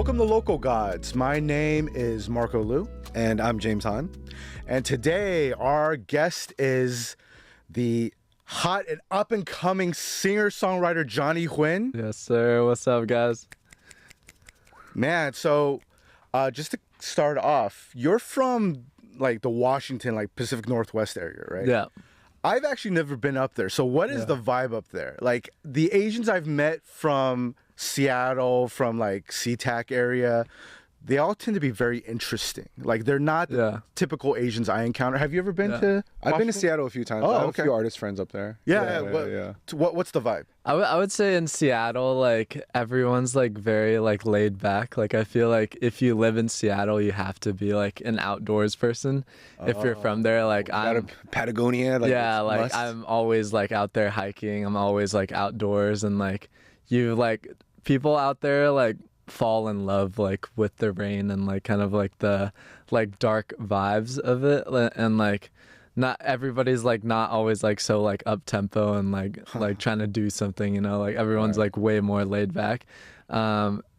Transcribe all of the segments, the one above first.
Welcome to Local Gods. My name is Marco Liu. And I'm James Han. And today our guest is the hot and up-and-coming singer-songwriter Johnny Huynh. Yes, sir. What's up, guys? Man, so just to start off, you're from like the Washington, like Pacific Northwest area, right? Yeah. I've actually never been up there. So what is the vibe up there? Like the Asians I've met from Seattle, from like SeaTac area, they all tend to be very interesting. Like they're not the typical Asians I encounter. Have you ever been to I've been to Washington? Seattle a few times. Oh, I have okay. a few artist friends up there. Yeah. What's the vibe? I would say in Seattle, like everyone's like very like laid back. Like I feel like if you live in Seattle, you have to be like an outdoors person. If you're from there, like I'm Patagonia. Like, like I'm always like out there hiking. I'm always like outdoors, and like you like people out there like fall in love like with the rain and like kind of like the like dark vibes of it, and like not everybody's like not always like so like up tempo and like trying to do something, you know, like everyone's like way more laid back,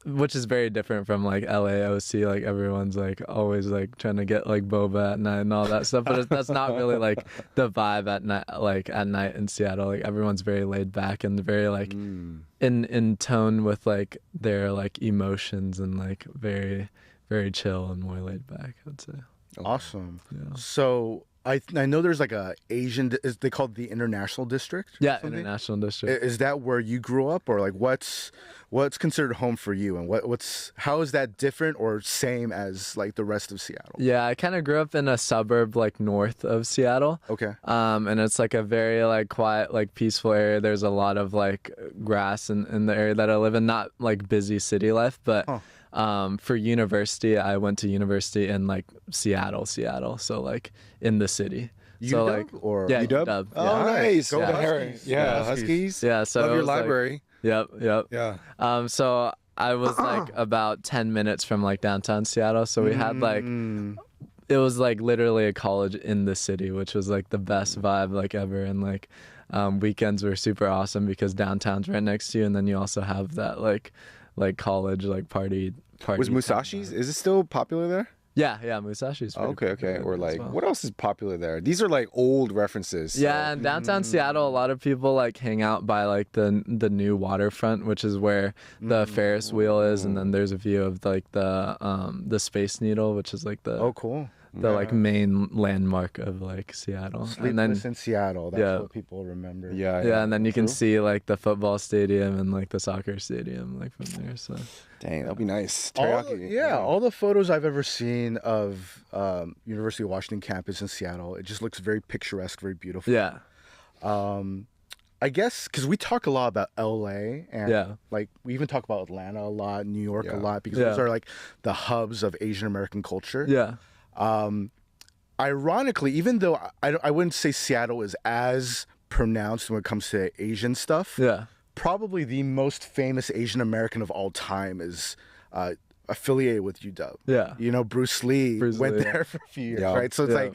which is very different from like LAOC. Like everyone's like always like trying to get like boba at night and all that stuff, but that's not really like the vibe at night. Like at night in Seattle, like everyone's very laid back and very like in tone with like their like emotions, and like very very chill and more laid back, I'd say. Awesome. Yeah. So I know there's like a Asian, is they called the International District? Yeah, something? International District. Is that where you grew up, or like what's considered home for you, and how is that different or same as like the rest of Seattle? Yeah, I kind of grew up in a suburb like north of Seattle. Okay. And it's like a very like quiet, like peaceful area. There's a lot of like grass in the area that I live in, not like busy city life, but for university, I went to university in like Seattle, so like in the city. UW So like or UW. Oh, nice. Go Go Huskies. Yeah, Huskies. Yeah, so Love it your was, like- library. Yep. Yeah. So I was like about 10 minutes from like downtown Seattle. So we had like, it was like literally a college in the city, which was like the best vibe like ever. And like weekends were super awesome because downtown's right next to you. And then you also have that like college like party. Was Musashi's? Is it still popular there? Yeah, Musashi's. Okay. Or like, what else is popular there? These are like old references. So. Yeah, and downtown Seattle, a lot of people like hang out by like the new waterfront, which is where the Ferris wheel is, and then there's a view of like the Space Needle, which is like the cool. The like main landmark of like Seattle. Sleepless in Seattle. That's what people remember. Yeah, and then you can see like the football stadium and like the soccer stadium like from there. So dang, that'll be nice. All the photos I've ever seen of University of Washington campus in Seattle, it just looks very picturesque, very beautiful. Yeah. I guess because we talk a lot about LA and like we even talk about Atlanta a lot, New York a lot, because those are like the hubs of Asian American culture. Yeah. Ironically, even though I wouldn't say Seattle is as pronounced when it comes to Asian stuff, probably the most famous Asian American of all time is affiliated with UW. Yeah. You know, Bruce Lee went there for a few years, right? So it's like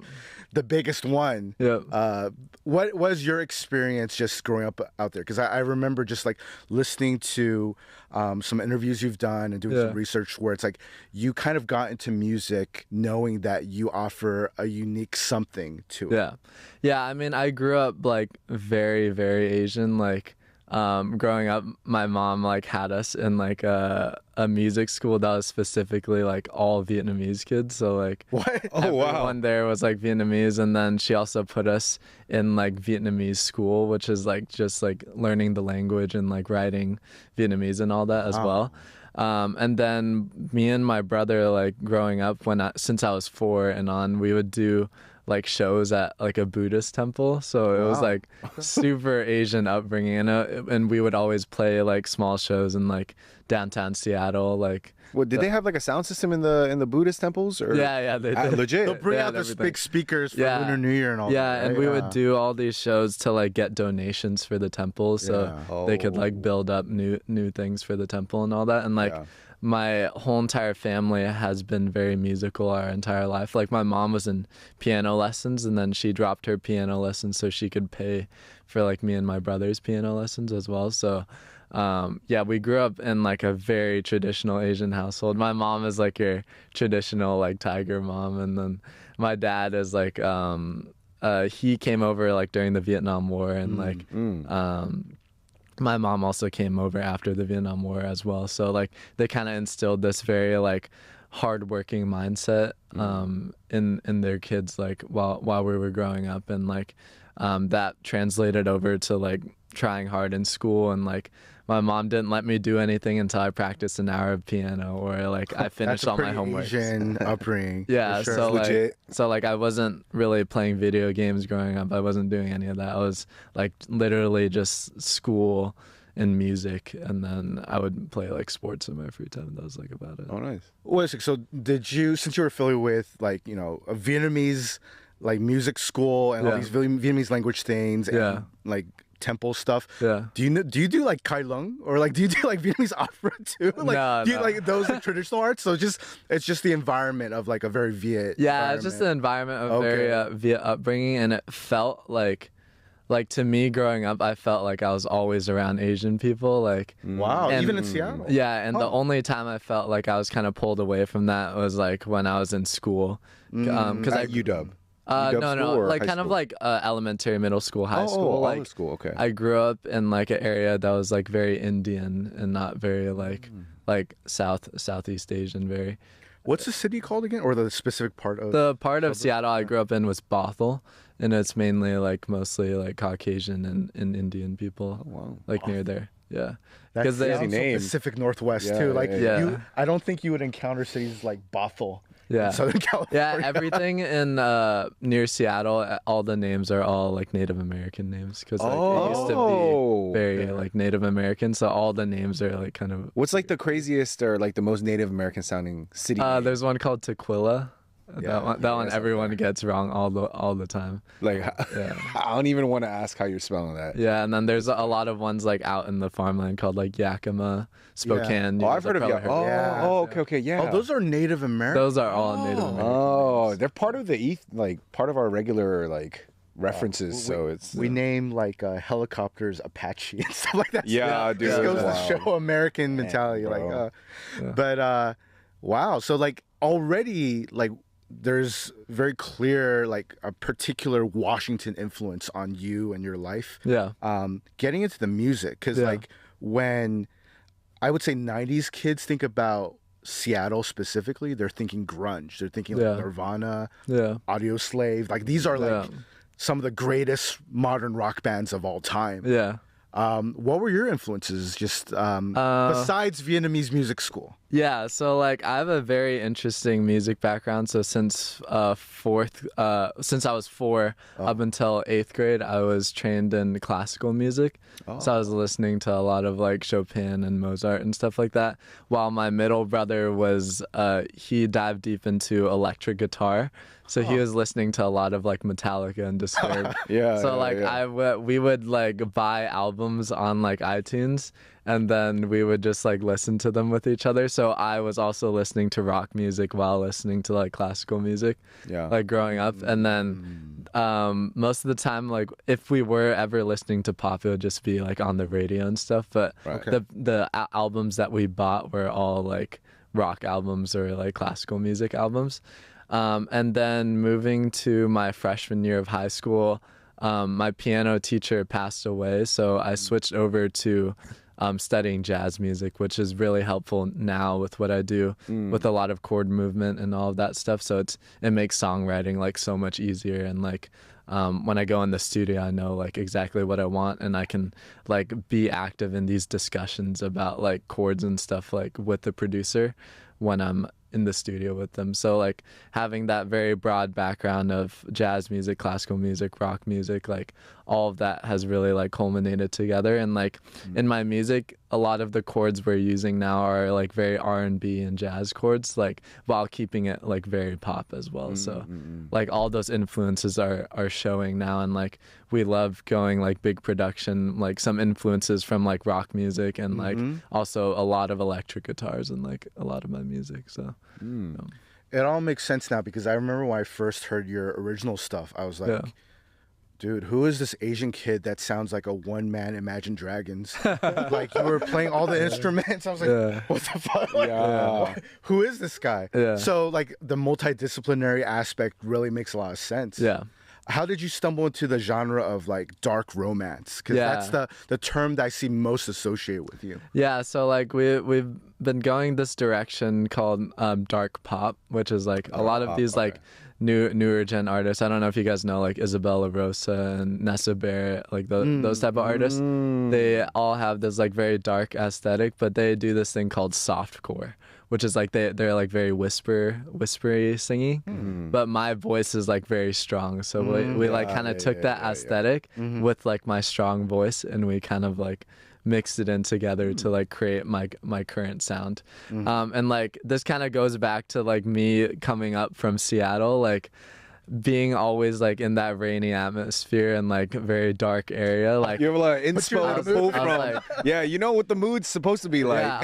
the biggest one. Yeah. What was your experience just growing up out there? Because I remember just like listening to some interviews you've done and doing some research where it's like you kind of got into music knowing that you offer a unique something to it. Yeah. I mean, I grew up like very, very Asian. Like growing up, my mom like had us in like a music school that was specifically like all Vietnamese kids. So like everyone there was like Vietnamese, and then she also put us in like Vietnamese school, which is like just like learning the language and like writing Vietnamese and all that as well. And then me and my brother, like growing up, since I was 4 and on, we would do like shows at like a Buddhist temple. So it was like super Asian upbringing, and we would always play like small shows in like downtown Seattle. Like, what did they have like a sound system in the Buddhist temples? Or? Yeah, they did. Legit. They'll bring out the big speakers for Lunar New Year and all that. Yeah, right? and we would do all these shows to like get donations for the temple, so they could like build up new things for the temple and all that. And like my whole entire family has been very musical our entire life. Like my mom was in piano lessons, and then she dropped her piano lessons so she could pay for like me and my brother's piano lessons as well. So yeah, we grew up in like a very traditional Asian household. My mom is like your traditional like tiger mom, and then my dad is like he came over like during the Vietnam War, and like my mom also came over after the Vietnam War as well. So like they kind of instilled this very like hardworking mindset in their kids like while we were growing up, and like that translated over to like trying hard in school. And like my mom didn't let me do anything until I practiced an hour of piano, or like I finished all my homework. Asian upbringing. Yeah, sure. so like I wasn't really playing video games growing up. I wasn't doing any of that. I was like literally just school and music, and then I would play like sports in my free time. That was like about it. Oh, nice. Wait a sec, so did you, since you were affiliated with like, you know, a Vietnamese like music school and all these Vietnamese language things and like temple stuff, do you do like Kai Lung, or like do you do like Vietnamese opera too? Like do you like those like traditional arts? So it's just the environment of like a very Viet it's just the environment of very Viet upbringing, and it felt like to me growing up, I felt like I was always around Asian people. Like wow, even in Seattle. Yeah, and the only time I felt like I was kind of pulled away from that was like when I was in school, because at UW. No, like kind of like elementary, middle school, high school. Like school, okay. I grew up in like an area that was like very Indian and not very like Southeast Asian. Very. What's the city called again, or the specific part of? The part of Seattle I grew up in was Bothell, and it's mainly like mostly like Caucasian and Indian people. Oh, wow. Like Bothell. Near there. Yeah. That's the Pacific Northwest too. Like I don't think you would encounter cities like Bothell. Yeah, Southern California. Yeah, everything in near Seattle, all the names are all like Native American names, because like it used to be very like Native American, so all the names are like kind of. What's like the craziest or like the most Native American sounding city? There's one called Tequila. That one everyone gets wrong all the time. Like, I don't even want to ask how you're spelling that. Yeah, and then there's a lot of ones like out in the farmland called like Yakima, Spokane. Yeah. Oh, I've heard of Yakima. Okay, yeah. Oh, those are Native American. Those are all Native American. Oh, they're part of the part of our regular like references. So it's we name like helicopters Apache and stuff like that. Yeah, dude. Just goes to show American mentality. But wow. So like already like. There's very clear like a particular Washington influence on you and your life. Yeah. Getting into the music, because like when I would say 90s kids think about Seattle specifically, they're thinking grunge. They're thinking like Nirvana, Audio Slave. Like these are like some of the greatest modern rock bands of all time. Yeah. What were your influences just besides Vietnamese music school? Yeah, so like I have a very interesting music background. So since I was 4 up until 8th grade, I was trained in classical music. So I was listening to a lot of like Chopin and Mozart and stuff like that. While my middle brother was he dived deep into electric guitar. So he was listening to a lot of like Metallica and Disturbed. We would like buy albums on like iTunes, and then we would just like listen to them with each other. So I was also listening to rock music while listening to like classical music, like growing up. And then most of the time, like if we were ever listening to pop, it would just be like on the radio and stuff. But the albums that we bought were all like rock albums or like classical music albums. And then moving to my freshman year of high school, my piano teacher passed away, so I switched over to studying jazz music, which is really helpful now with what I do with a lot of chord movement and all of that stuff. So it makes songwriting like so much easier, and like when I go in the studio, I know like exactly what I want, and I can like be active in these discussions about like chords and stuff like with the producer when I'm in the studio with them. So like having that very broad background of jazz music, classical music, rock music, like all of that has really like culminated together. And like in my music, a lot of the chords we're using now are like very R&B and jazz chords, like while keeping it like very pop as well. So like all those influences are showing now, and like we love going like big production, like some influences from like rock music, and like also a lot of electric guitars and like a lot of my music. So it all makes sense now, because I remember when I first heard your original stuff, I was like, dude, who is this Asian kid that sounds like a one-man Imagine Dragons? Like, you were playing all the instruments. I was like, what the fuck? Like, who is this guy? Yeah. So, like, the multidisciplinary aspect really makes a lot of sense. Yeah. How did you stumble into the genre of, like, dark romance? Because that's the term that I see most associated with you. Yeah, so, like, we've been going this direction called dark pop, which is, like, a lot of these, like, newer gen artists. I don't know if you guys know, like, Isabella Rosa and Nessa Barrett, like those type of artists. They all have this, like, very dark aesthetic, but they do this thing called softcore, which is like they're like very whispery singing, but my voice is like very strong. So we like kind of took that aesthetic with like my strong voice, and we kind of like mixed it in together to like create my current sound. And like this kind of goes back to like me coming up from Seattle, like being always like in that rainy atmosphere and like very dark area. Like you're like inspo to pull from. Like, yeah, you know what the mood's supposed to be like. Yeah,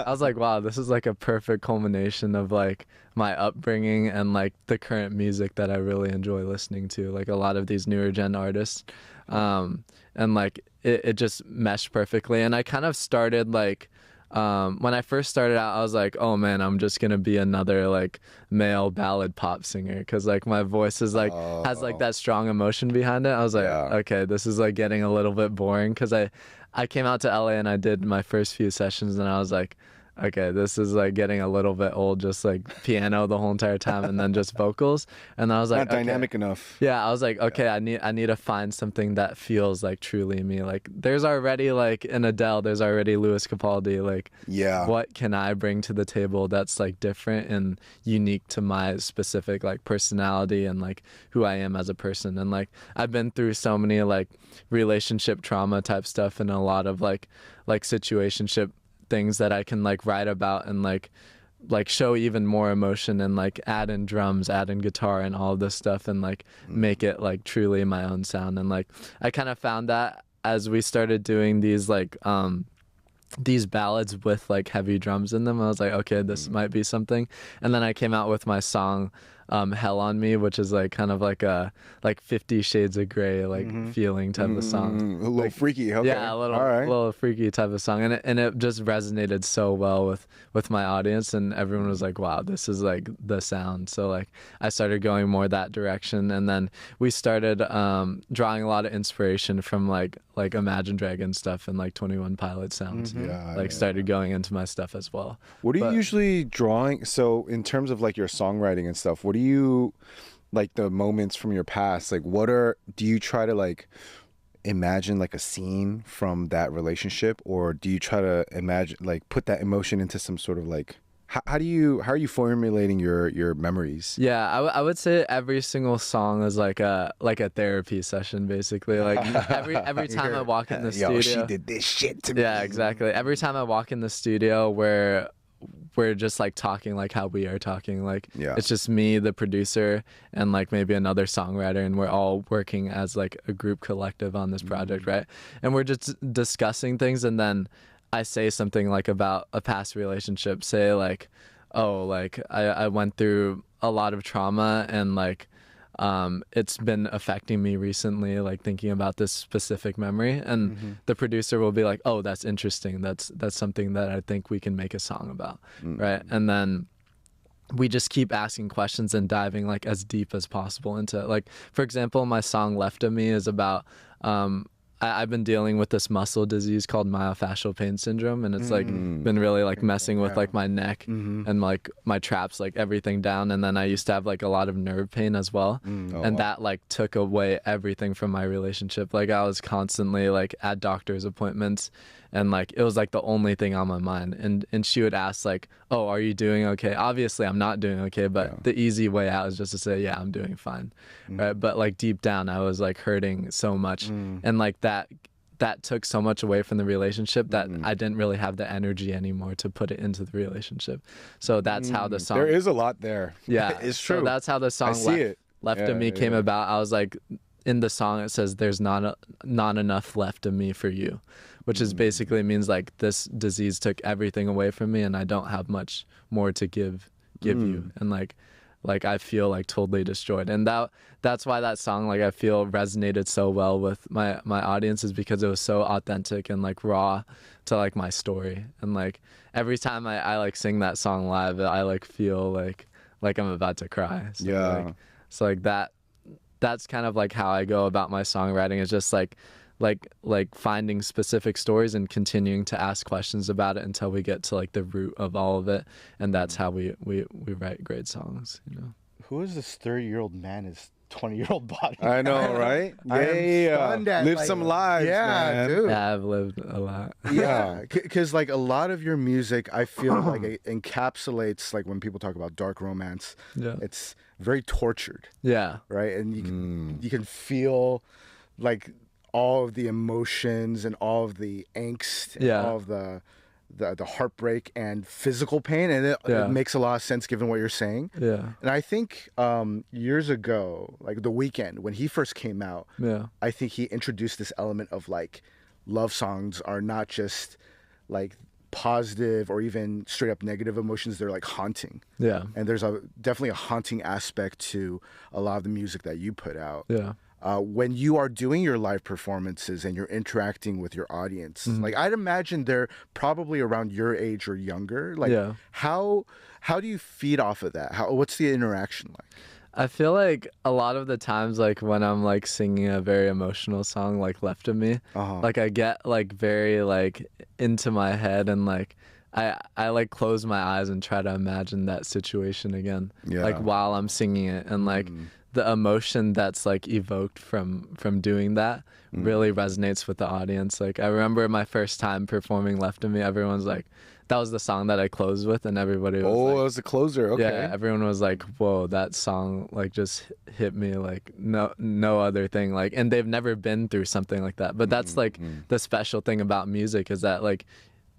I was like, wow, this is like a perfect culmination of like my upbringing and like the current music that I really enjoy listening to. Like a lot of these newer gen artists. And like it just meshed perfectly. And I kind of started like when I first started out, I was like, oh man, I'm just gonna be another like male ballad pop singer, because like my voice is like has like that strong emotion behind it. I was like, okay, this is like getting a little bit boring, because I came out to LA and I did my first few sessions, and I was like, okay, this is like getting a little bit old, just like piano the whole entire time and then just vocals. And I was like, not dynamic enough. Yeah, I was like, okay, I need to find something that feels like truly me. Like there's already like in Adele, there's already Louis Capaldi. Like, what can I bring to the table that's like different and unique to my specific like personality and like who I am as a person? And like I've been through so many like relationship trauma type stuff and a lot of like situationship things that I can like write about and like show even more emotion and like add in drums, add in guitar and all of this stuff and like make it like truly my own sound. And like I kind of found that as we started doing these like these ballads with like heavy drums in them, I was like, okay, this might be something. And then I came out with my song Hell on Me, which is like kind of like a 50 Shades of Grey like feeling type of song. A little freaky, okay. Yeah, a little freaky type of song, and it just resonated so well with my audience, and everyone was like, wow, this is like the sound. So like I started going more that direction, and then we started drawing a lot of inspiration from like Imagine Dragons stuff and like 21 Pilot sounds. Started going into my stuff as well. What are you usually drawing? So in terms of like your songwriting and stuff, what do you like the moments from your past? Like do you try to like imagine like a scene from that relationship, or do you try to imagine like put that emotion into some sort of like how are you formulating your memories? Yeah, I would say every single song is like a therapy session basically. Like every time I walk in the studio, she did this shit to me. Yeah, exactly. Every time I walk in the studio where we're just like talking like how we are talking, like it's just me, the producer, and like maybe another songwriter, and we're all working as like a group collective on this project, right? And we're just discussing things, and then I say something like about a past relationship, say like, oh, like I went through a lot of trauma and like it's been affecting me recently, like thinking about this specific memory, and the producer will be like, oh, that's interesting, that's something that I think we can make a song about, right? And then we just keep asking questions and diving like as deep as possible into it. Like for example, my song Left of Me is about I've been dealing with this muscle disease called myofascial pain syndrome, and it's like been really like messing with like my neck and like my traps, like everything down. And then I used to have like a lot of nerve pain as well, and that like took away everything from my relationship. Like I was constantly like at doctor's appointments, and like it was like the only thing on my mind. And she would ask like, oh, are you doing okay? Obviously I'm not doing okay, but the easy way out is just to say, yeah, I'm doing fine, right? But like deep down I was like hurting so much, and like that took so much away from the relationship that I didn't really have the energy anymore to put it into the relationship. So that's how the song, there is a lot there. Yeah, it's true. So that's how the song Left of Me came about. I was like, in the song it says there's not enough left of me for you, which is basically means like this disease took everything away from me and I don't have much more to give you. And like like I feel like totally destroyed. And that's why that song, like I feel resonated so well with my audience, is because it was so authentic and like raw to like my story. And like every time I like sing that song live, I like feel like I'm about to cry. So, Yeah. like that's kind of like how I go about my songwriting, is just like finding specific stories and continuing to ask questions about it until we get to like the root of all of it. And that's how we write great songs, you know. Who is this 30-year-old man? His 20-year-old body. I know, right? I am stunned at, Live like, some lives, yeah, man. dude. Yeah, I've lived a lot. Yeah, because like a lot of your music, I feel like it encapsulates, like when people talk about dark romance, Yeah. it's very tortured, Yeah. right? And you can feel like all of the emotions and all of the angst and all of the heartbreak and physical pain, and it makes a lot of sense given what you're saying. Yeah. And I think years ago, like The Weeknd, when he first came out, I think he introduced this element of like love songs are not just like positive or even straight up negative emotions, they're like haunting. Yeah. And there's definitely a haunting aspect to a lot of the music that you put out. Yeah. When you are doing your live performances and you're interacting with your audience, like I'd imagine they're probably around your age or younger. Like, how do you feed off of that? What's the interaction like? I feel like a lot of the times, like when I'm like singing a very emotional song, like Left of Me, like I get like very like into my head, and like I like close my eyes and try to imagine that situation again, like while I'm singing it, and like the emotion that's like evoked from doing that really resonates with the audience. Like I remember my first time performing Left of Me, everyone's like, that was the song that I closed with, and everybody was like, it was the closer. Okay. Yeah, everyone was like, whoa, that song like just hit me like no other thing. Like, and they've never been through something like that. But that's like the special thing about music, is that like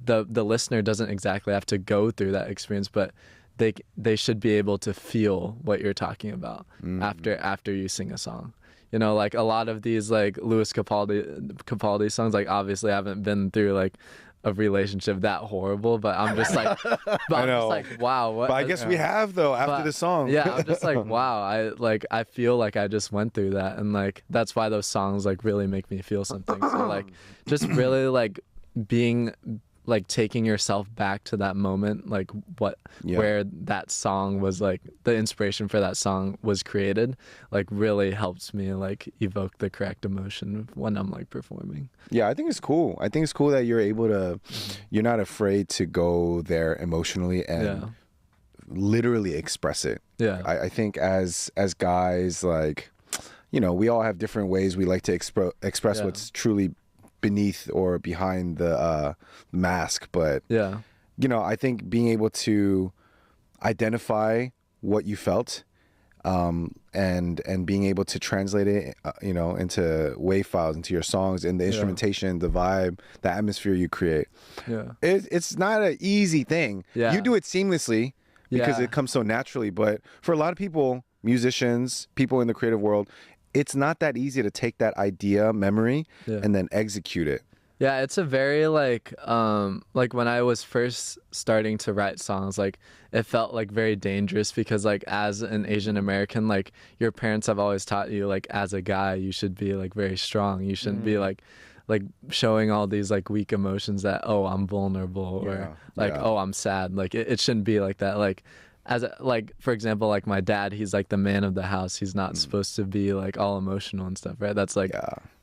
the listener doesn't exactly have to go through that experience, but they should be able to feel what you're talking about after you sing a song. You know, like a lot of these like Louis Capaldi songs, like obviously I haven't been through like a relationship that horrible, but I'm just like, I'm just like, wow. What, but I guess we have though after the song. Yeah, I'm just like, wow. I feel like I just went through that, and like that's why those songs like really make me feel something. So like, just really like being like taking yourself back to that moment, like where that song was, like the inspiration for that song was created, like really helps me like evoke the correct emotion when I'm like performing. Yeah, I think it's cool. I think it's cool that you're able to, you're not afraid to go there emotionally and literally express it. Yeah. I think as guys, like, you know, we all have different ways we like to express what's truly beneath or behind the mask, but you know, I think being able to identify what you felt and being able to translate it you know, into WAV files, into your songs, and the instrumentation, the vibe, the atmosphere you create, it's not an easy thing. You do it seamlessly because it comes so naturally, but for a lot of people, musicians, people in the creative world, it's not that easy to take that idea, memory, and then execute it. Yeah, it's a very like when I was first starting to write songs, like it felt like very dangerous, because like as an Asian American, like your parents have always taught you like as a guy you should be like very strong. You shouldn't be like showing all these like weak emotions that, oh, I'm vulnerable, or like, oh, I'm sad. Like it shouldn't be like that. Like like for example, like my dad, he's like the man of the house. He's not supposed to be like all emotional and stuff, right? That's like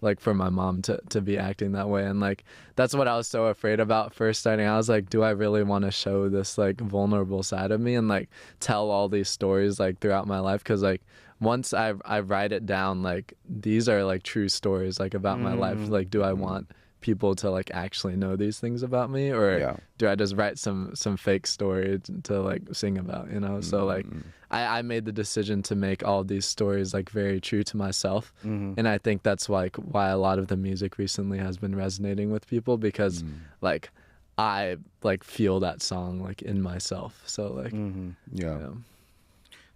like for my mom to be acting that way, and like that's what I was so afraid about first starting. I was like, do I really want to show this like vulnerable side of me and like tell all these stories like throughout my life? Because like once I write it down, like these are like true stories like about my life. Like, do I want people to like actually know these things about me, or do I just write some fake story to like sing about, you know? So like I made the decision to make all these stories like very true to myself, and I think that's like why a lot of the music recently has been resonating with people, because like I like feel that song like in myself. So like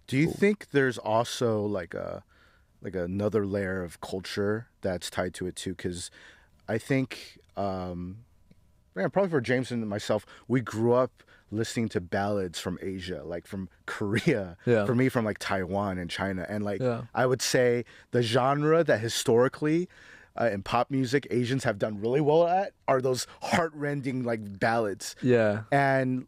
Do you think there's also like another layer of culture that's tied to it too? Because I think, probably for Jameson and myself, we grew up listening to ballads from Asia, like from Korea, Yeah. for me from like Taiwan and China. And like Yeah. I would say the genre that historically in pop music Asians have done really well at are those heartrending like ballads. Yeah. And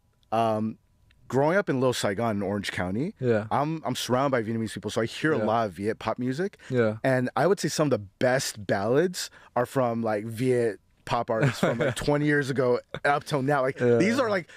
growing up in Little Saigon in Orange County, Yeah. I'm surrounded by Vietnamese people, so I hear a Yeah. lot of Viet pop music. Yeah. And I would say some of the best ballads are from like Viet pop artists from like 20 years ago up till now. Like these are like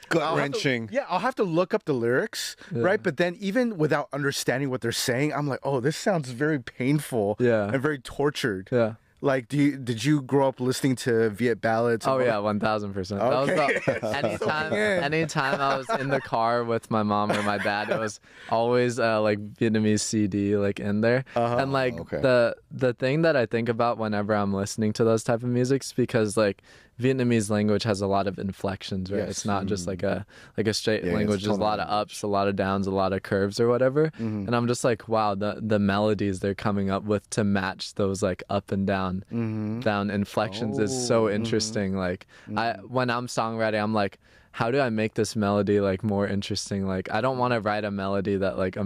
Gut-wrenching. I'll have to look up the lyrics, right? But then even without understanding what they're saying, I'm like, oh, this sounds very painful and very tortured. Yeah. Like, did you grow up listening to Viet ballads? Oh yeah, 1000%. Okay. That was anytime I was in the car with my mom or my dad, it was always like Vietnamese CD like in there. And like the thing that I think about whenever I'm listening to those type of musics, because like Vietnamese language has a lot of inflections, right? Yes. It's not just like a straight Yeah, language. it's There's a lot of ups, a lot of downs, a lot of curves or whatever. And I'm just like, wow, the melodies they're coming up with to match those like up and down inflections is so interesting. Like when I'm songwriting, I'm like, how do I make this melody like more interesting? Like I don't want to write a melody that like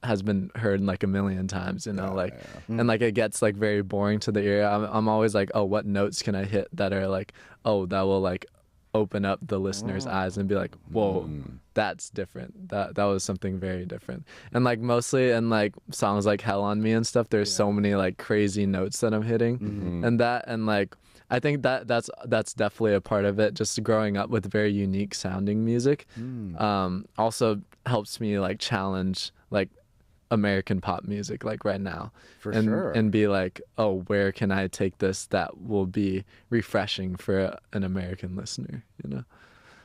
has been heard like a million times, you know, and like it gets like very boring to the ear. I'm always like, oh, what notes can I hit that are like, oh, that will like open up the listener's eyes and be like, whoa, that's different. That was something very different. And like mostly in like songs like Hell on Me and stuff, there's so many like crazy notes that I'm hitting and like I think that's definitely a part of it. Just growing up with very unique sounding music also helps me like challenge like American pop music like right now and be like, oh, where can I take this that will be refreshing for an American listener, you know?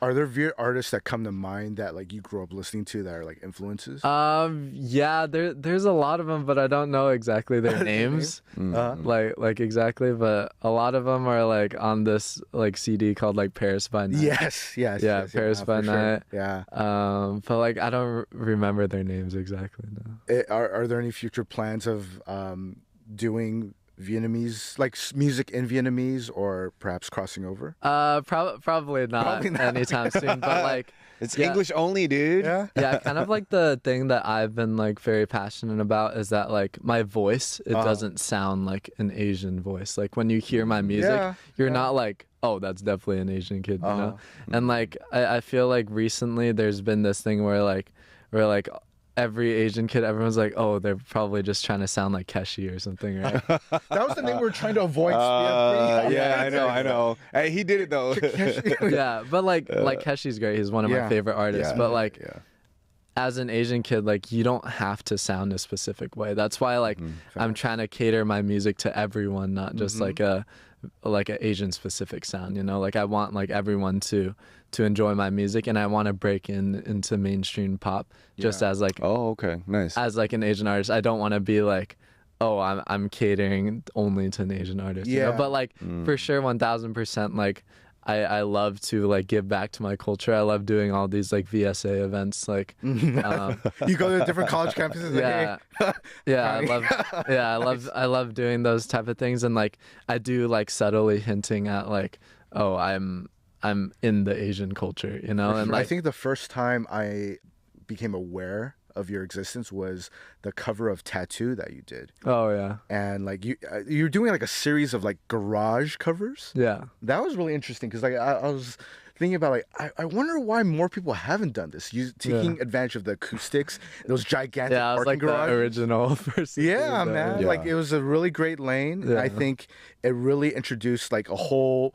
Are there Viet artists that come to mind that like you grew up listening to that are like influences? Yeah, there's a lot of them, but I don't know exactly their names, like exactly. But a lot of them are like on this like CD called like Paris by Night. Yes, Paris by Night. Sure. Yeah. But like I don't remember their names exactly now. Are there any future plans of doing Vietnamese, like music in Vietnamese, or perhaps crossing over? Probably not anytime soon. But like, it's English only, dude. Yeah, kind of like the thing that I've been like very passionate about is that like my voice, it doesn't sound like an Asian voice. Like when you hear my music, you're not like, oh, that's definitely an Asian kid, you know? And like I feel like recently there's been this thing where like every Asian kid, everyone's like, oh, they're probably just trying to sound like Keshi or something, right? That was the thing we were trying to avoid. I know. Hey, he did it though. Yeah, but like Keshi's great. He's one of my favorite artists. But like, as an Asian kid, like you don't have to sound a specific way. That's why like I'm trying to cater my music to everyone, not just like an Asian specific sound, you know? Like I want like everyone to enjoy my music, and I want to break into mainstream pop just as like nice, as like an Asian artist. I don't want to be like, oh, I'm catering only to an Asian artist, you know? But like for sure 1000% like I love to like give back to my culture. I love doing all these like VSA events. Like, you go to different college campuses. I love doing those type of things, and like I do like subtly hinting at like, oh, I'm in the Asian culture, you know. And like, I think the first time I became aware of your existence was the cover of Tattoo that you did. Oh yeah. And like you're doing like a series of like garage covers. Yeah. That was really interesting because like I was thinking about like I wonder why more people haven't done this. Taking advantage of the acoustics, those gigantic I was parking like garages. The original person. Yeah, man. Yeah. Like it was a really great lane. Yeah. I think it really introduced like a whole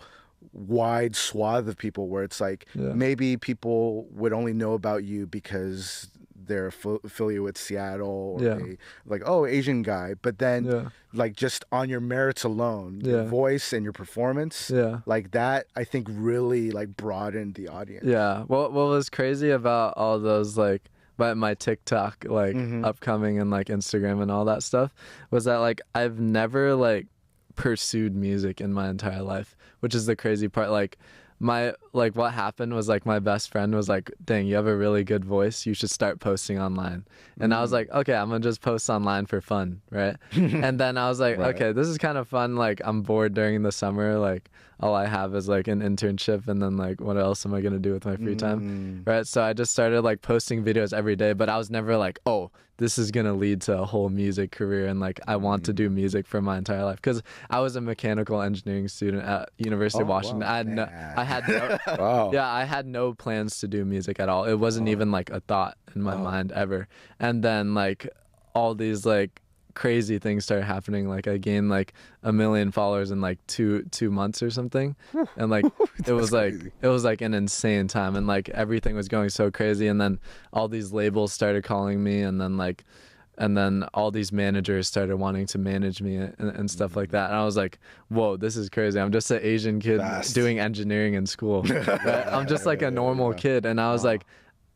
wide swath of people where it's like maybe people would only know about you because they're affiliated with Seattle or like, oh, Asian guy. But then like just on your merits alone, your voice and your performance, like that, I think really like broadened the audience. Yeah. What was crazy about all those like my TikTok like upcoming and like Instagram and all that stuff was that like I've never like pursued music in my entire life, which is the crazy part. Like what happened was like my best friend was like, dang, you have a really good voice, you should start posting online. And I was like, okay, I'm gonna just post online for fun, right? And then I was like, okay, this is kind of fun, like I'm bored during the summer, like all I have is like an internship, and then like what else am I gonna do with my free time, right? So I just started like posting videos every day, but I was never like, oh, this is gonna lead to a whole music career, and like I want to do music for my entire life, because I was a mechanical engineering student at University of Washington. Wow. I had no, Wow. yeah, I had no plans to do music at all. It wasn't even like a thought in my mind ever. And then like all these like crazy things started happening. Like I gained like 1 million followers in like two months or something, and like it was like an insane time, and like everything was going so crazy. And then all these labels started calling me, and then all these managers started wanting to manage me and stuff like that. And I was like, whoa, this is crazy. I'm just an Asian kid doing engineering in school. Right? I'm just like a normal kid. And I was like,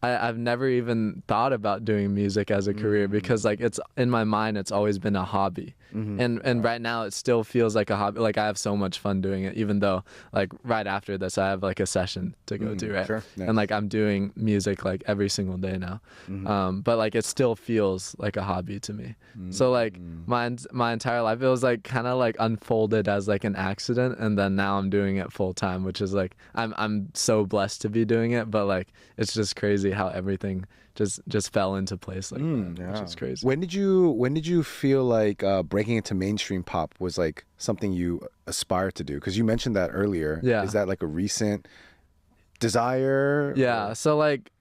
I've never even thought about doing music as a career, because like it's in my mind, it's always been a hobby. And right now it still feels like a hobby. Like I have so much fun doing it, even though like right after this I have like a session to go to, right? Sure. Nice. And like I'm doing music like every single day now. But like it still feels like a hobby to me. So like my entire life, it was like kind of like unfolded as like an accident, and then now I'm doing it full time, which is like I'm so blessed to be doing it. But like it's just crazy how everything just fell into place like that, which is crazy. When did you feel like breaking into mainstream pop was like something you aspired to do? Because you mentioned that earlier. Yeah. Is that like a recent desire? Yeah. So like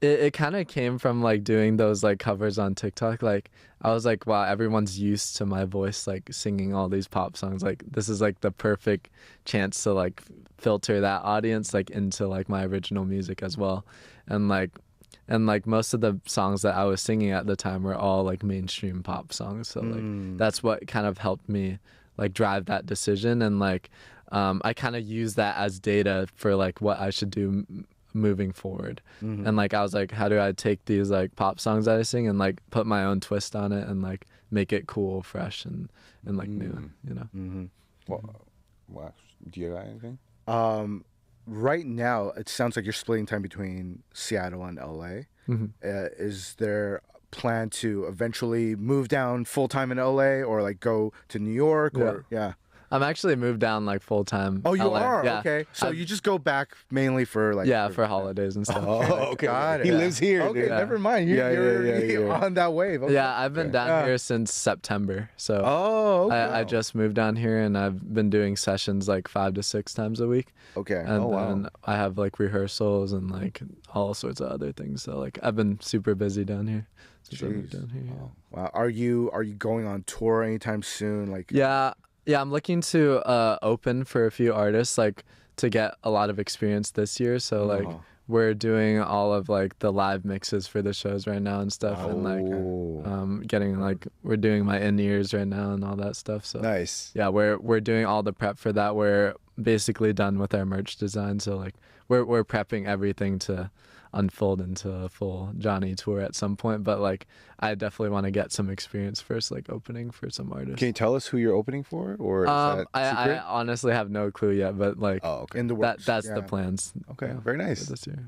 it kind of came from like doing those like covers on TikTok. Like I was like, wow, everyone's used to my voice like singing all these pop songs. Like this is like the perfect chance to like filter that audience like into like my original music as well. And like most of the songs that I was singing at the time were all like mainstream pop songs. So like that's what kind of helped me like drive that decision. And like I kind of use that as data for like what I should do moving forward. And like I was like, how do I take these like pop songs that I sing and like put my own twist on it and like make it cool, fresh, and like new, you know? Wow. Do you got anything? Right now, it sounds like you're splitting time between Seattle and LA. Is there a plan to eventually move down full time in LA, or like go to New York? Or I'm actually moved down like full time. Oh, you LA. are? Yeah. Okay. So you just go back mainly for like... for holidays and stuff. Oh, okay. Got it. He lives here. Okay, dude. never mind. You're on that wave. Okay. Yeah, I've been down here since September. So okay. I just moved down here, and I've been doing sessions like 5 to 6 times a week. Okay. And then I have like rehearsals and like all sorts of other things. So like I've been super busy down here since I moved down here. Wow. Are you going on tour anytime soon? Like Yeah, I'm looking to open for a few artists, like to get a lot of experience this year. So like we're doing all of like the live mixes for the shows right now and stuff, and like getting like we're doing my in-ears right now and all that stuff. So Nice. yeah, we're doing all the prep for that. We're basically done with our merch design, so like we're prepping everything to unfold into a full Johnny tour at some point. But like I definitely want to get some experience first, like opening for some artists. Can you tell us who you're opening for, or is that I honestly have no clue yet, but like in the works. that's the plans. Okay, very nice. This year.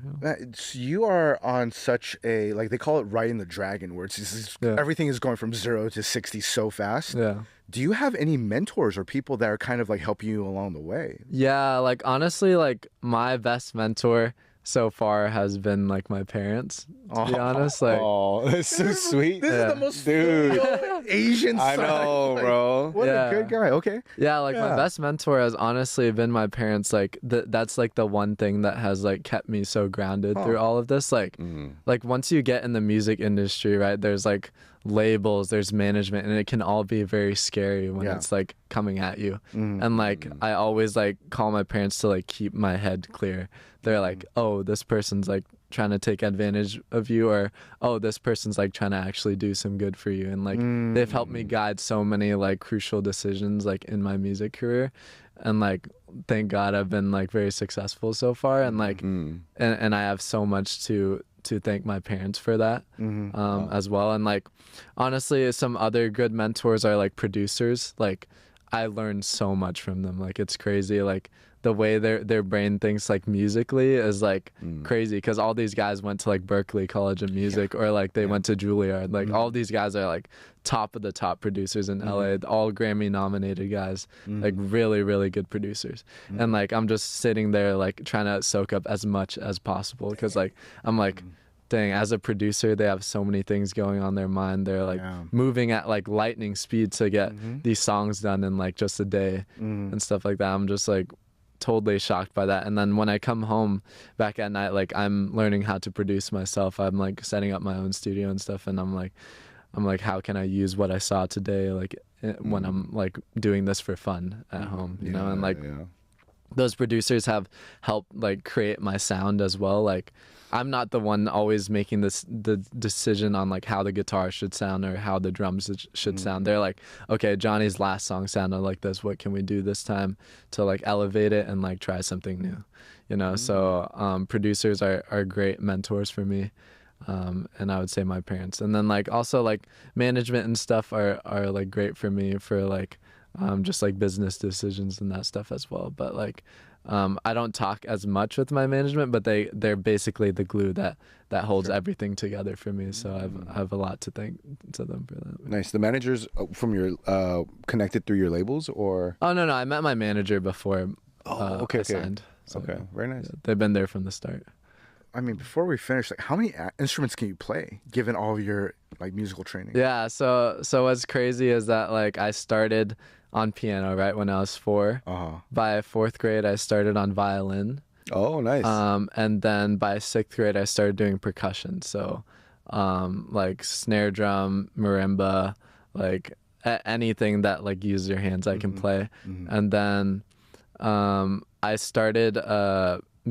You are on such a, like, they call it riding the dragon, where it's just, everything is going from 0 to 60 so fast. Yeah. Do you have any mentors or people that are kind of like helping you along the way? Yeah, like honestly, like my best mentor so far has been like my parents, to be honest. Like, oh, that's so sweet. This is the most filial Asian I son. know, Like, bro. what a good guy. Okay. Yeah, like my best mentor has honestly been my parents. Like that's like the one thing that has like kept me so grounded through all of this. Like, like once you get in the music industry, right, there's like labels, there's management, and it can all be very scary when it's like coming at you. And like I always like call my parents to like keep my head clear. They're like, oh, this person's like trying to take advantage of you, or oh, this person's like trying to actually do some good for you. And like they've helped me guide so many like crucial decisions like in my music career. And like thank God I've been like very successful so far, and like and I have so much to thank my parents for that as well. And like honestly, some other good mentors are like producers. Like I learned so much from them. Like it's crazy. Like the way their brain thinks like musically is like crazy, because all these guys went to like Berklee College of Music, or like they went to Juilliard. Like all these guys are like top of the top producers in LA, all Grammy nominated guys, like really, really good producers. And like I'm just sitting there like trying to soak up as much as possible, because like I'm like, dang, as a producer, they have so many things going on their mind. They're like moving at like lightning speed to get these songs done in like just a day and stuff like that. I'm just like totally shocked by that. And then when I come home back at night, like I'm learning how to produce myself. I'm like setting up my own studio and stuff, and I'm like how can I use what I saw today like when I'm like doing this for fun at home, you know? And like those producers have helped like create my sound as well. Like I'm not the one always making the decision on like how the guitar should sound or how the drums should sound. They're like, okay, Johnny's last song sounded like this. What can we do this time to like elevate it and like try something new, you know? So producers are great mentors for me. And I would say my parents. And then like also like management and stuff are like great for me for like just like business decisions and that stuff as well. But like I don't talk as much with my management, but they're basically the glue that holds everything together for me. So I have a lot to thank to them for that. Nice. The managers from your connected through your labels, or? Oh no, I met my manager before. Okay. I signed. So, okay, very nice. Yeah, they've been there from the start. I mean, before we finish, like, how many instruments can you play, given all of your like musical training? Yeah. So what's crazy is that like I started on piano right when I was 4. By 4th grade, I started on violin. Oh, nice. And then by 6th grade, I started doing percussion. So, like snare drum, marimba, like anything that like uses your hands, I can play. And then I started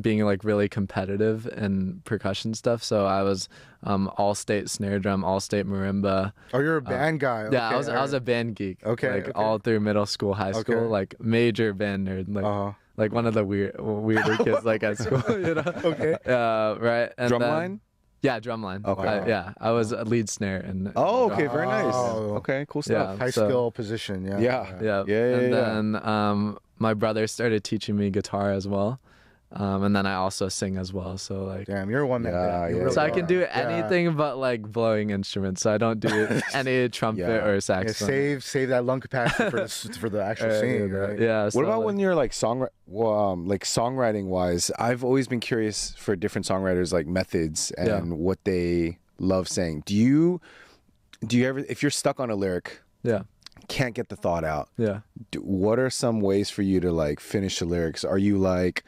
being like really competitive in percussion stuff. So I was all-state snare drum, all-state marimba. Oh, you're a band guy. Okay, yeah, I was a band geek. Okay, like all through middle school, high school, like major band nerd. Like like one of the weirder kids like at school, you know. Okay. Right. And Drumline? Yeah, drumline. Okay. I was a lead snare. And Oh, okay, very nice. Oh. Okay, cool stuff. Yeah. High skill position. Yeah. And then my brother started teaching me guitar as well. And then I also sing as well. So like, Damn, you're one man. Yeah. so I can do anything but like blowing instruments. So I don't do any trumpet or saxophone. Save that lung capacity for the actual singing. Right? Yeah. What about when you're like songwriting wise? I've always been curious for different songwriters, like methods and what they love saying. Do you ever, if you're stuck on a lyric, can't get the thought out, what are some ways for you to like finish the lyrics? Are you like,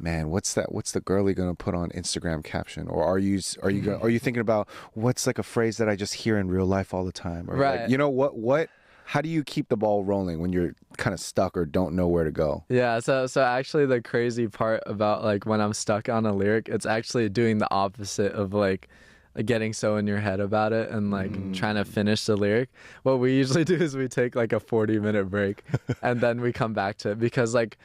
man, what's the girlie gonna put on Instagram caption? Or are you thinking about what's like a phrase that I just hear in real life all the time? Or like, you know what how do you keep the ball rolling when you're kind of stuck or don't know where to go? Yeah, so actually the crazy part about like when I'm stuck on a lyric, it's actually doing the opposite of like getting so in your head about it and like trying to finish the lyric. What we usually do is we take like a 40-minute break and then we come back to it, because like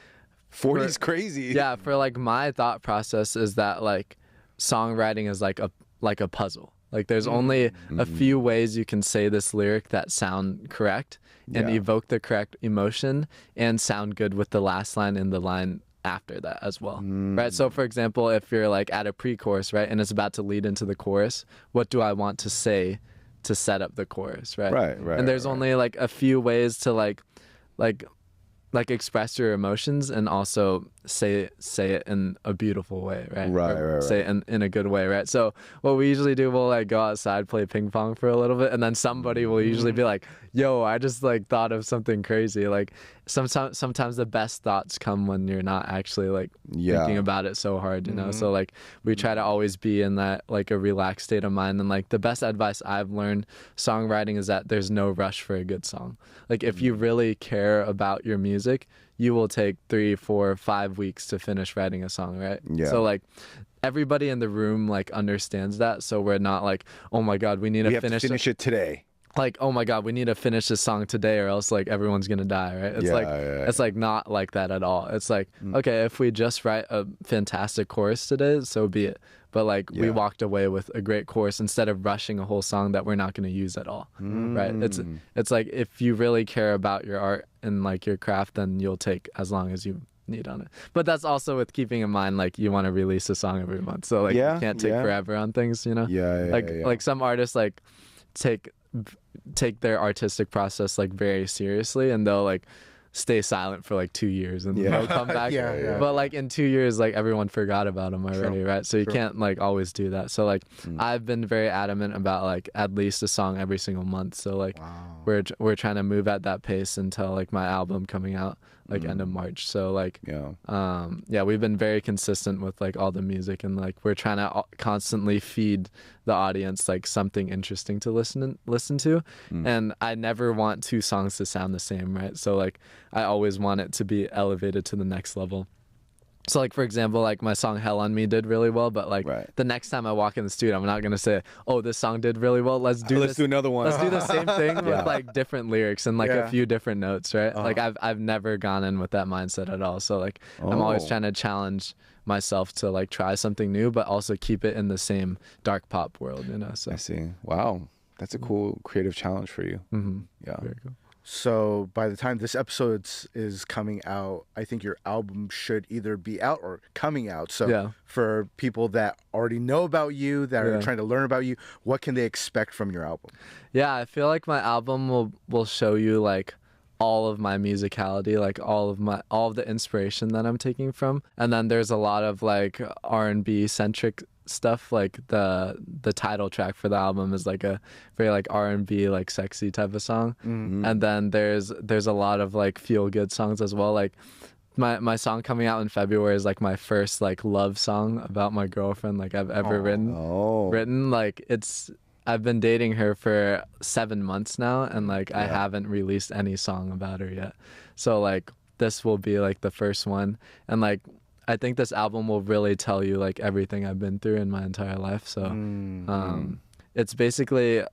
40 is crazy. Yeah, for like my thought process is that like songwriting is like a puzzle. Like there's only a few ways you can say this lyric that sound correct and evoke the correct emotion and sound good with the last line and the line after that as well, right? So for example, if you're like at a pre-chorus, right, and it's about to lead into the chorus, what do I want to say to set up the chorus, right? Right. And there's only like a few ways to like express your emotions and also say it in a beautiful way, right? Right. Say it in a good way, right? So what we usually do, we'll like go outside, play ping pong for a little bit, and then somebody will usually be like, yo, I just like thought of something crazy. Like sometimes the best thoughts come when you're not actually like thinking about it so hard, you know? So like we try to always be in that like a relaxed state of mind. And like the best advice I've learned songwriting is that there's no rush for a good song. Like if you really care about your music, you will take 3, 4, 5 weeks to finish writing a song, right? Yeah. So like everybody in the room like understands that. So we're not like, oh my God, we need to finish it today. Like, oh my God, we need to finish this song today or else like everyone's gonna die, right? It's it's like not like that at all. It's like, okay, if we just write a fantastic chorus today, so be it. but like we Yeah. walked away with a great chorus instead of rushing a whole song that we're not going to use at all. Right? It's like if you really care about your art and like your craft, then you'll take as long as you need on it. But that's also with keeping in mind like you want to release a song every month, so like Yeah, you can't take yeah. forever on things, you know. Like some artists like take their artistic process like very seriously, and they'll like stay silent for like 2 years and they'll come back. Yeah. But like in 2 years, like everyone forgot about them already, True. right? So you can't like always do that. So like I've been very adamant about like at least a song every single month. So like we're trying to move at that pace until like my album coming out like end of March. So like we've been very consistent with like all the music, and like we're trying to constantly feed the audience like something interesting to listen to. And I never want 2 songs to sound the same, right? So like I always want it to be elevated to the next level. So like for example, like my song Hell on Me did really well, but like the next time I walk in the studio, I'm not gonna say, oh, this song did really well, let's do another one. Let's do the same thing with like different lyrics and like a few different notes, right? Like I've never gone in with that mindset at all. So like I'm always trying to challenge myself to like try something new, but also keep it in the same dark pop world, you know. So I see. Wow, that's a cool creative challenge for you. Yeah. very cool. So by the time this episode is coming out, I think your album should either be out or coming out. So for people that already know about you, that are trying to learn about you, what can they expect from your album? Yeah, I feel like my album will show you like all of my musicality, like all of the inspiration that I'm taking from. And then there's a lot of like R&B centric stuff. Like the title track for the album is like a very like R&B like sexy type of song. And then there's a lot of like feel good songs as well. Like my song coming out in February is like my first like love song about my girlfriend like I've ever written. Like I've been dating her for 7 months now, and like I haven't released any song about her yet. So like this will be like the first one, and like I think this album will really tell you like everything I've been through in my entire life. So it's basically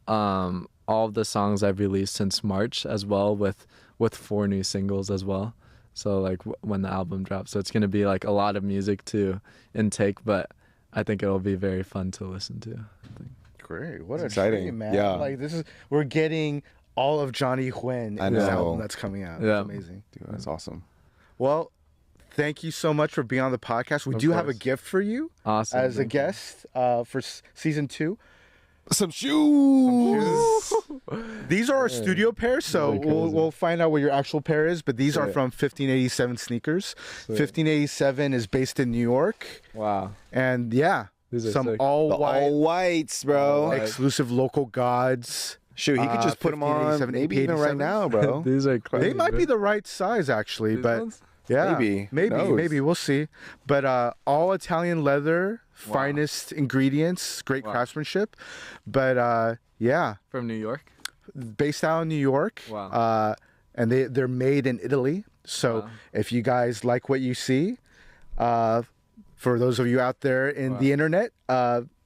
all of the songs I've released since March as well, with 4 new singles as well. So like when the album drops, so it's gonna be like a lot of music to intake, but I think it'll be very fun to listen to. I think. Great. What exciting. Treat, man. Yeah. Like we're getting all of Johnny Huynh in this album that's coming out. Yeah. It's amazing. Dude, that's awesome. Well, thank you so much for being on the podcast. We do have a gift for you as a guest for season 2. Some shoes. These are our studio pairs, so we'll find out what your actual pair is, but these are from 1587 Sneakers. 1587 is based in New York. Wow. And yeah, These are some sick. all whites, bro. exclusive local gods. Shoot, he could just put them on 1587, maybe even right 87s. now, bro. These are crazy. They might be the right size actually, These but ones? yeah, Maybe. Who knows? maybe we'll see. But all Italian leather, finest ingredients, great craftsmanship. But yeah, From New York? based out in New York. Wow. And they're made in Italy. So if you guys like what you see, for those of you out there in the internet,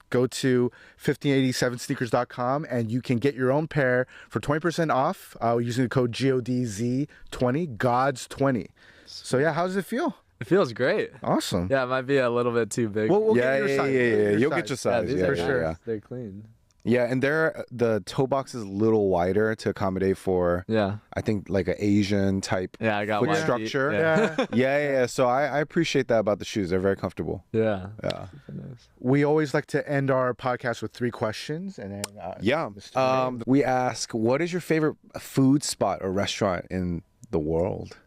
go to 1587sneakers.com and you can get your own pair for 20% off using the code GODZ20, GODZ20. So yeah, how does it feel? It feels great. Awesome. Yeah, it might be a little bit too big. We'll Yeah, get your size. yeah. You'll get your size. these Yeah, are yeah, sure. yeah. They're clean. Yeah, and the toe box is a little wider to accommodate for, I think, like an Asian type Yeah, I got foot wide feet. structure. Yeah. Yeah. So I appreciate that about the shoes. They're very comfortable. Yeah. Yeah. We always like to end our podcast with 3 questions, and then Mr. Ray. We ask, what is your favorite food spot or restaurant in the world?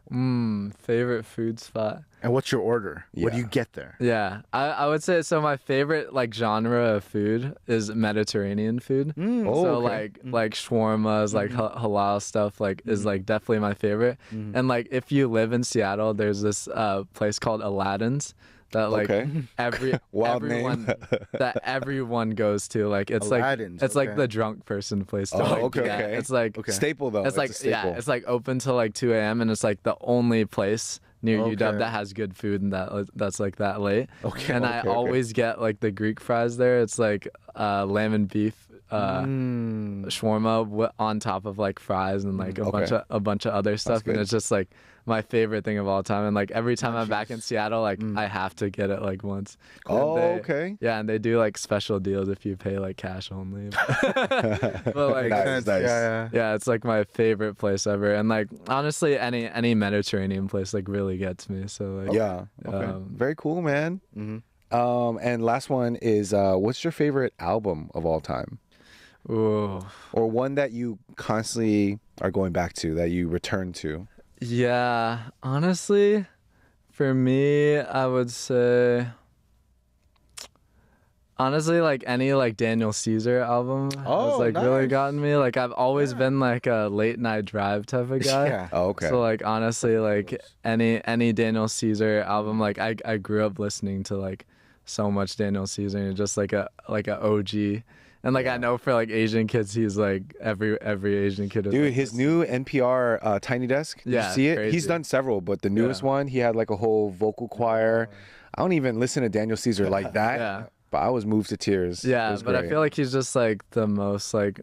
Favorite food spot. And what's your order? What do you get there? Yeah, I would say so. My favorite like genre of food is Mediterranean food. So like shawarmas, like halal stuff, like is like definitely my favorite. And like if you live in Seattle, there's this place called Aladdin's that like everyone that everyone goes to. Like it's Aladdin's, like it's like the drunk person place to like get. It's like staple though. It's like a staple. it's like open till like 2 a.m. and it's like the only place near UW that has good food and that's like that late. I always get like the Greek fries there. It's like lamb and beef shawarma on top of like fries and like a bunch of other stuff, and it's just like my favorite thing of all time. And like every time I'm back in Seattle, like I have to get it like once. Okay. Yeah, and they do like special deals if you pay like cash only. But like, Nice. yeah, it's like my favorite place ever. And like honestly, any Mediterranean place like really gets me. So like, okay. Very cool, man. And last one is, what's your favorite album of all time? Ooh. Or one that you constantly are going back to, that you return to? Yeah, honestly, for me, I would say, like any like Daniel Caesar album has like really gotten me. Like I've always been like a late night drive type of guy. Yeah. Oh, okay. So like honestly, like any Daniel Caesar album, like I grew up listening to like so much Daniel Caesar, and just like a OG. And like I know for like Asian kids, he's like every Asian kid is. Dude, like his new NPR Tiny Desk. Did you see it? Crazy. He's done several, but the newest one, he had like a whole vocal choir. I don't even listen to Daniel Caesar like that. Yeah. But I was moved to tears. Yeah, but I feel like he's just like the most like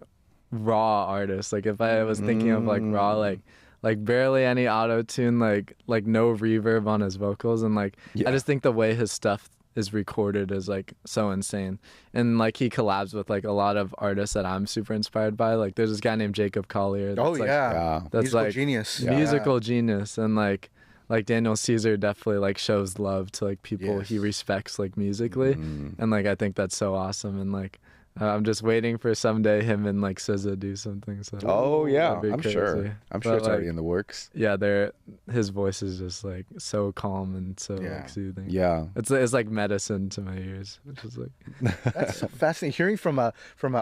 raw artist. Like if I was thinking of like raw, like barely any auto tune, like no reverb on his vocals, and like I just think the way his stuff is recorded is like so insane. And like he collabs with like a lot of artists that I'm super inspired by. Like there's this guy named Jacob Collier. Oh that's, like, yeah, that's musical like genius. Musical genius, and like Daniel Caesar definitely like shows love to like people he respects like musically, and like I think that's so awesome. And like I'm just waiting for someday him and like SZA do something. So I'm crazy. sure. I'm sure it's already in the works. Yeah, his voice is just like so calm and so like soothing. Yeah, it's like medicine to my ears, which is like that's so fascinating hearing from an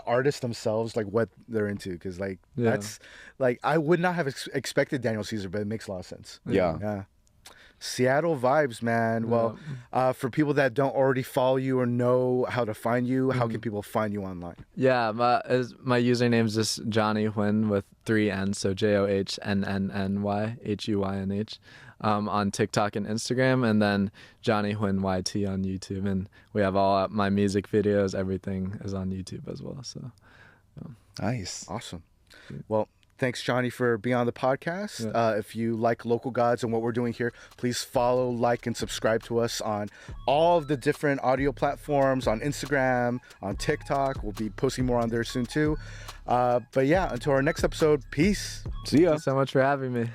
artist themselves like what they're into, because like that's like I would not have expected Daniel Caesar, but it makes a lot of sense. Yeah. Seattle vibes, man. Well, for people that don't already follow you or know how to find you, how can people find you online? Yeah, my username is just Johnny Huynh with 3 N's, so JOHNNNY on TikTok and Instagram, and then Johnny Huynh YT on YouTube, and we have all my music videos. Everything is on YouTube as well. So nice, awesome. Well, thanks, Johnny, for being on the podcast. If you like Local Gods and what we're doing here, please follow, like, and subscribe to us on all of the different audio platforms, on Instagram, on TikTok. We'll be posting more on there soon, too. But yeah, until our next episode, peace. See ya. Thank you so much for having me.